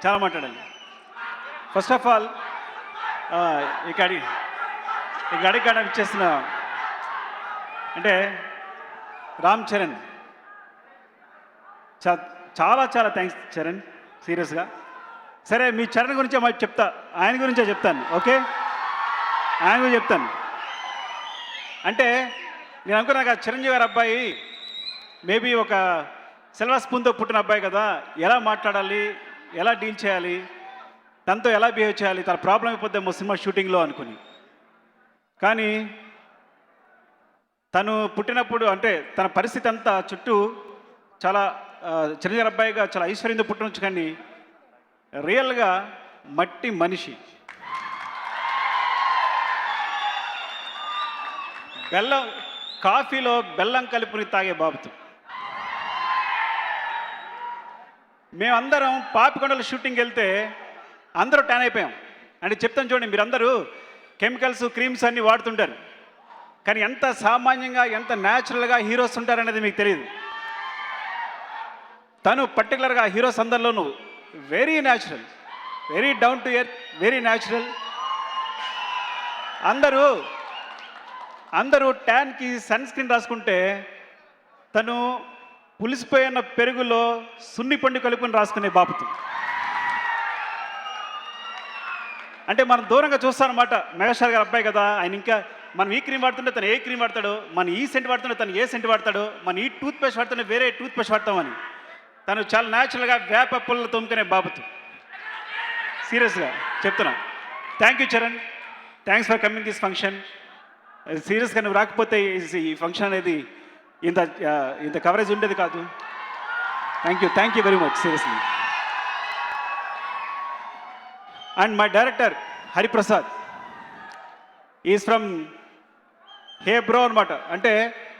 చాలా మాట్లాడాలి. First of all ఈ గడికి ఇచ్చేసిన అంటే రామ్ చరణ్, చాలా చాలా థ్యాంక్స్ చరణ్, సీరియస్గా. సరే మీ చరణ్ గురించే మాకు చెప్తా, ఆయన గురించే చెప్తాను. ఓకే, ఆయన గురించి చెప్తాను. అంటే నేను అనుకున్నాక చిరంజీవి గారి అబ్బాయి మేబీ ఒక సిల్వర్ స్పూన్తో పుట్టిన అబ్బాయి కదా, ఎలా మాట్లాడాలి, ఎలా డీల్ చేయాలి, తనతో ఎలా బిహేవ్ చేయాలి, తన ప్రాబ్లం అయిపోద్దేమో సినిమా షూటింగ్లో అనుకుని. కానీ తను పుట్టినప్పుడు అంటే తన పరిస్థితి అంతా చుట్టూ చాలా చిరంజీవి అబ్బాయిగా చాలా ఐశ్వర్యంతో పుట్టవచ్చు, కానీ రియల్గా మట్టి మనిషి. కాఫీలో బెల్లం కలుపుని తాగే బాబుతో. మేమందరం పాపికొండల షూటింగ్కి వెళ్తే అందరూ ట్యాన్ అయిపోయాం. అంటే చెప్తాను చూడండి, మీరందరూ కెమికల్స్ క్రీమ్స్ అన్నీ వాడుతుంటారు, కానీ ఎంత సామాన్యంగా ఎంత న్యాచురల్గా హీరోస్ ఉంటారనేది మీకు తెలియదు. తను పర్టికులర్గా హీరోస్ అందరిలోనూ very natural, very down to earth, very natural. అందరూ ట్యాన్కి సన్ స్క్రీన్ రాసుకుంటే తను పులిసిపోయిన పెరుగులో సున్ని పండు కలుపుకొని రాసుకునే బాపుతు. అంటే మనం దూరంగా చూస్తామన్నమాట, మెగాస్టార్ గారు అబ్బాయి కదా, ఆయన ఇంకా మనం ఈ క్రీమ్ వాడుతుంటే తను ఏ క్రీమ్ వాడతాడు, మన ఈ సెంట్ వాడుతుంటే తను ఏ సెంట్ వాడతాడు, మన ఈ టూత్ పేస్ట్ వాడుతుంటే వేరే టూత్ పేస్ట్ వాడతామని. తను చాలా న్యాచురల్గా వేప పుల్లలు తోముకునే బాబుతు. సీరియస్గా చెప్తున్నా. Thank you Charan, thanks for coming this function. సీరియస్గా నువ్వు రాకపోతే ఈ ఫంక్షన్ అనేది ఇంత కవరేజ్ ఉండేది కాదు. Thank you very much, seriously. And my director Hariprasad is from హేబ్రో అనమాట. అంటే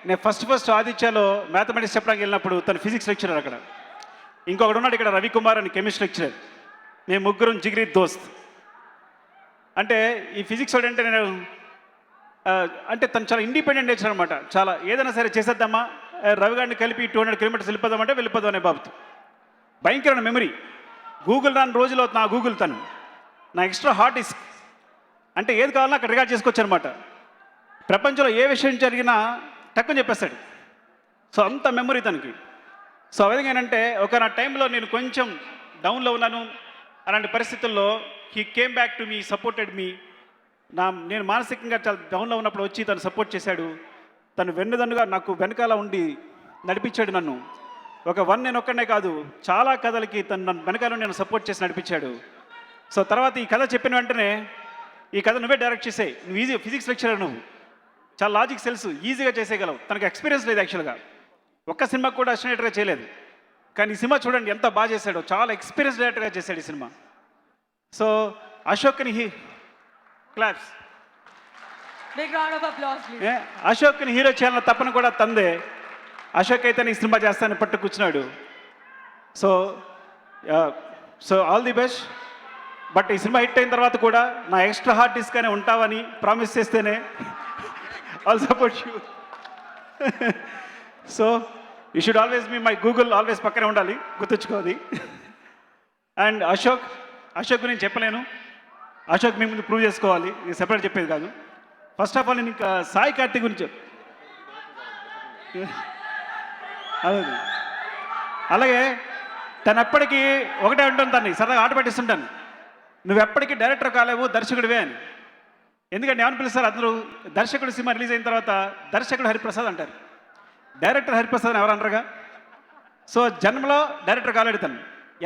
నేను ఫస్ట్ ఆదిత్యలో మ్యాథమెటిక్స్ చెప్పడానికి వెళ్ళినప్పుడు తను ఫిజిక్స్ లెక్చరర్ అక్కడ. ఇంకొకటి ఉన్నాడు ఇక్కడ రవికుమార్ అని కెమిస్ట్రీ లెక్చరర్. మేము ముగ్గురం జిగిరి దోస్త్. అంటే ఈ ఫిజిక్స్ వాడు అంటే నేను అంటే తను చాలా ఇండిపెండెంట్ నేచర్ అనమాట. చాలా ఏదైనా సరే చేసేద్దామా, రవి గారిని కలిపి 200 కిలోమీటర్స్ వెళ్ళిపోదామంటే వెళ్ళిపోదాం అనే బాబుతో. భయంకరమైన మెమరీ. గూగుల్ రాని రోజులో నా గూగుల్ తను, నా ఎక్స్ట్రా హార్డ్ డిస్క్. అంటే ఏది కావాలన్నా అక్కడ రికార్డ్ చేసుకోవచ్చు అనమాట. ప్రపంచంలో ఏ విషయం జరిగినా టక్కుని చెప్పేస్తాడు. సో అంత మెమరీ తనకి. సో ఆ విధంగా ఏంటంటే ఒక నా టైంలో నేను కొంచెం డౌన్లో ఉన్నాను, అలాంటి పరిస్థితుల్లో he came back to me, supported me. నేను మానసికంగా చాలా డౌన్లో ఉన్నప్పుడు వచ్చి తను సపోర్ట్ చేశాడు. తను వెన్నుదన్నుగా నాకు వెనకాల ఉండి నడిపించాడు నన్ను. నేను ఒక్కడనే కాదు, చాలా కథలకి తను నన్ను వెనకాల నేను సపోర్ట్ చేసి నడిపించాడు. సో తర్వాత ఈ కథ చెప్పిన వెంటనే ఈ కథ నువ్వే డైరెక్ట్ చేసేయి, నువ్వు ఈజీ ఫిజిక్స్ లెక్చరర్, నువ్వు చాలా లాజిక్ తెలుసు, ఈజీగా చేసేయగలవు. తనకు ఎక్స్పీరియన్స్ లేదు యాక్చువల్గా, ఒక్క సినిమా కూడా అసిస్టెంట్గా చేయలేదు. కానీ ఈ సినిమా చూడండి ఎంత బాగా చేశాడో, చాలా ఎక్స్పీరియన్స్ డైరెక్టర్గా చేశాడు ఈ సినిమా. సో అశోక్ని క్లాప్స్. అశోక్ని హీరో చేయాలన్న తప్పన కూడా తందే. అశోక్ అయితే ఈ సినిమా చేస్తానని పట్టు కూర్చున్నాడు. So all the best. But ఈ సినిమా హిట్ అయిన తర్వాత కూడా నా ఎక్స్ట్రా హార్డ్ డిస్క్ అనే ఉంటావని ప్రామిస్ చేస్తేనే all support you. So you should always me my Google, always పక్కనే ఉండాలి, గుర్తుంచుకోది. అండ్ అశోక్ గురించి చెప్పలేను, అశోక్ మీ ముందు ప్రూవ్ చేసుకోవాలి, నేను సెపరేట్ చెప్పేది కాదు. ఫస్ట్ ఆఫ్ ఆల్ నేను ఇంకా సాయి కార్తిక్ గురించి అలాగే తను ఎప్పటికీ ఒకటే ఉంటుంది, తన్ని సరదాగా ఆట పట్టిస్తుంటాను, నువ్వు ఎప్పటికీ డైరెక్టర్ కాలేవు, దర్శకుడివే అని. ఎందుకంటే ఏమని పిలుస్తారు అందరూ, దర్శకుడు సినిమా రిలీజ్ అయిన తర్వాత దర్శకుడు హరిప్రసాద్ అంటారు, డైరెక్టర్ హరిప్రసాద్ అని ఎవరు అనరుగా. సో జన్మలో డైరెక్టర్ కాలేడు తను,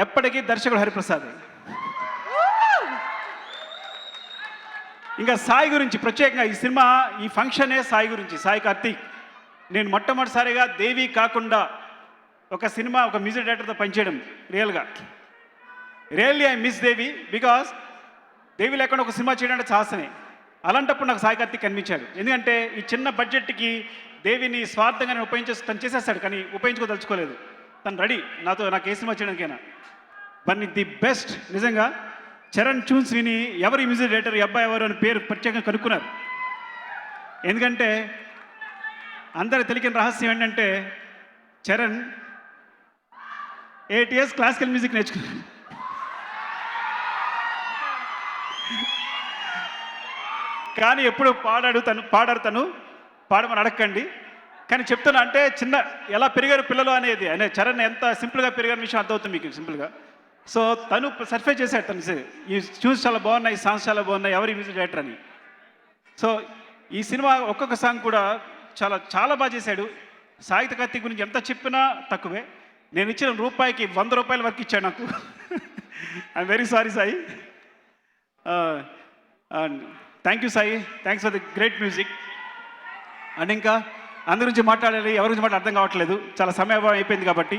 ఎప్పటికీ దర్శకుడు హరిప్రసాద్. ఇంకా సాయి గురించి ప్రత్యేకంగా ఈ సినిమా, ఈ ఫంక్షనే సాయి గురించి, సాయి కార్తీక్. నేను మొట్టమొదటిసారిగా దేవి కాకుండా ఒక సినిమా, ఒక మ్యూజిక్ డైరెక్టర్తో పనిచేయడం really I miss Devi. Because Devi లేకుండా ఒక సినిమా చేయడం అంటే సాహసమే. అలాంటప్పుడు నాకు సాయి కార్తీక్ కనిపించాడు. ఎందుకంటే ఈ చిన్న బడ్జెట్కి దేవిని స్వార్థంగా నేను తను చేసేస్తాడు, కానీ ఉపయోగించుకోదలుచుకోలేదు. తను రెడీ నాకు ఏ సినిమా చేయడానికైనా. బట్ ది బెస్ట్ నిజంగా చరణ్ ట్యూన్స్ విని ఎవరు మ్యూజిక్ డైరెక్టర్, ఈ అబ్బాయి ఎవరు అని పేరు ప్రత్యేకంగా కనుక్కున్నారు. ఎందుకంటే అందరూ తెలియని రహస్యం ఏంటంటే చరణ్ 8 years క్లాసికల్ మ్యూజిక్ నేర్చుకున్నాడు. కానీ ఎప్పుడు పాడారు తను పాడమని అడగండి. కానీ చెప్తున్నా అంటే చిన్న ఎలా పెరిగారు పిల్లలు అనేది అనే చరణ్ ఎంత సింపుల్గా పెరిగారు విషయం అర్థమవుతుంది మీకు సింపుల్గా. సో తను సర్ఫే చేశాడు తను ఈ ట్యూన్స్ చాలా బాగున్నాయి, సాంగ్స్ చాలా బాగున్నాయి, ఎవరి మ్యూజిక్ డైరెక్టర్ అని. సో ఈ సినిమా ఒక్కొక్క సాంగ్ కూడా చాలా చాలా బాగా చేశాడు. సాహిత్య కత్తి గురించి ఎంత చెప్పినా తక్కువే. నేను ఇచ్చిన రూపాయికి 100 రూపాయల వరకు ఇచ్చాడు నాకు. I'm very sorry Sai. Thank you Sai, thanks for the great music. And ఇంకా అందరి గురించి మాట్లాడాలి, ఎవరి గురించి అర్థం కావట్లేదు, చాలా సమయం అయిపోయింది కాబట్టి.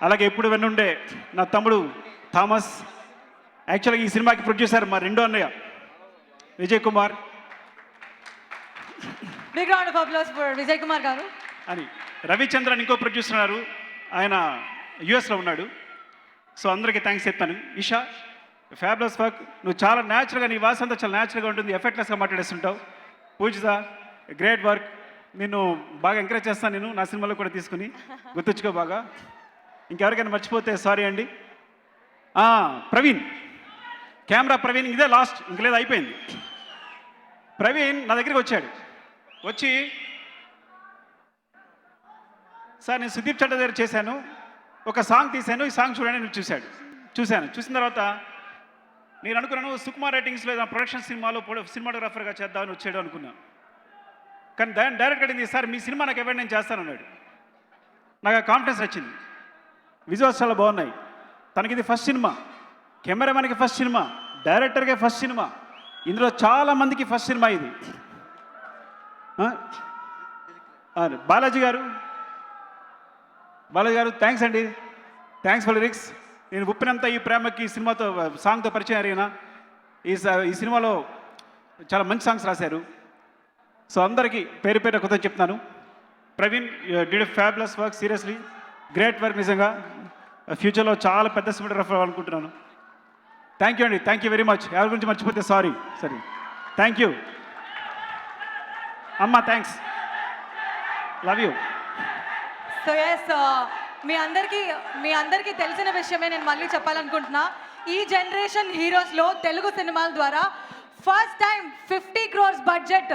అలాగే ఎప్పుడు వెన్నుండే నా తమ్ముడు థామస్, యాక్చువల్గా ఈ సినిమాకి ప్రొడ్యూసర్ మా రెండో అన్నయ్య Vijay Kumar. Big round of applause for Vijay Kumar garu. అని రవిచంద్రన్ ఇంకో ప్రొడ్యూసర్ ఉన్నారు, ఆయన యుఎస్లో ఉన్నాడు. సో అందరికీ థ్యాంక్స్ చెప్తాను. ఇషా ఫ్యాబులస్ వర్క్, నువ్వు చాలా న్యాచురల్గా, నీ వాయిస్ అంతా చాలా న్యాచురల్గా ఉంటుంది, ఎఫెక్ట్లెస్గా మాట్లాడేస్తుంటావు. పూజిత గ్రేట్ వర్క్, నిన్ను బాగా ఎంకరేజ్ చేస్తాను నేను నా సినిమాలో కూడా తీసుకుని, గుర్తుంచుకో బాగా. ఇంకెవరికైనా మర్చిపోతే సారీ అండి. ప్రవీణ్, కెమెరా ప్రవీణ్, ఇదే లాస్ట్, ఇంక లేదు అయిపోయింది. ప్రవీణ్ నా దగ్గరికి వచ్చాడు, వచ్చి సార్ నేను సుదీప్ చట్ట దగ్గర చేశాను, ఒక సాంగ్ తీశాను, ఈ సాంగ్ చూడండి నేను చూసిన తర్వాత నేను అనుకున్నాను సుకుమార్ రైటింగ్స్లో ఏదైనా ప్రొడక్షన్ సినిమాలో సినిమాటోగ్రాఫర్గా చేద్దామని వచ్చాడు అనుకున్నాను. కానీ డైరెక్ట్ అడిగింది, సార్ మీ సినిమా నాకు ఇవ్వండి నేను చేస్తానన్నాడు. నాకు ఆ కాన్ఫిడెన్స్ వచ్చింది. విజువల్స్ చాలా బాగున్నాయి. తనకి ఇది ఫస్ట్ సినిమా, కెమెరామెన్కి ఫస్ట్ సినిమా, డైరెక్టర్కే ఫస్ట్ సినిమా, ఇందులో చాలామందికి ఫస్ట్ సినిమా ఇది. బాలాజీ గారు థ్యాంక్స్ అండి, థ్యాంక్స్ ఫర్ లిరిక్స్. నేను ఉప్పినంత ఈ ప్రేమకి సినిమాతో సాంగ్తో పరిచయం అడిగిన ఈ సినిమాలో చాలా మంచి సాంగ్స్ రాశారు. సో అందరికీ పేరు పేరు కొత్త చెప్తున్నాను. Praveen did fabulous work, seriously great work. నిజంగా ఫ్యూచర్లో చాలా పెద్ద సినిమాటోగ్రాఫర్ అవ్వాలనుకుంటున్నాను. థ్యాంక్ యూ అండి, థ్యాంక్ యూ వెరీ మచ్. ఎవరి గురించి మర్చిపోతే సారీ. సరే, థ్యాంక్ యూ అమ్మ, thanks, love you. So yes, మీ అందరికీ తెలిసిన విషయమే నేను మళ్ళీ చెప్పాలనుకుంటున్నా. ఈ జనరేషన్ హీరోస్లో తెలుగు సినిమాల ద్వారా ఫస్ట్ టైం 50 crores బడ్జెట్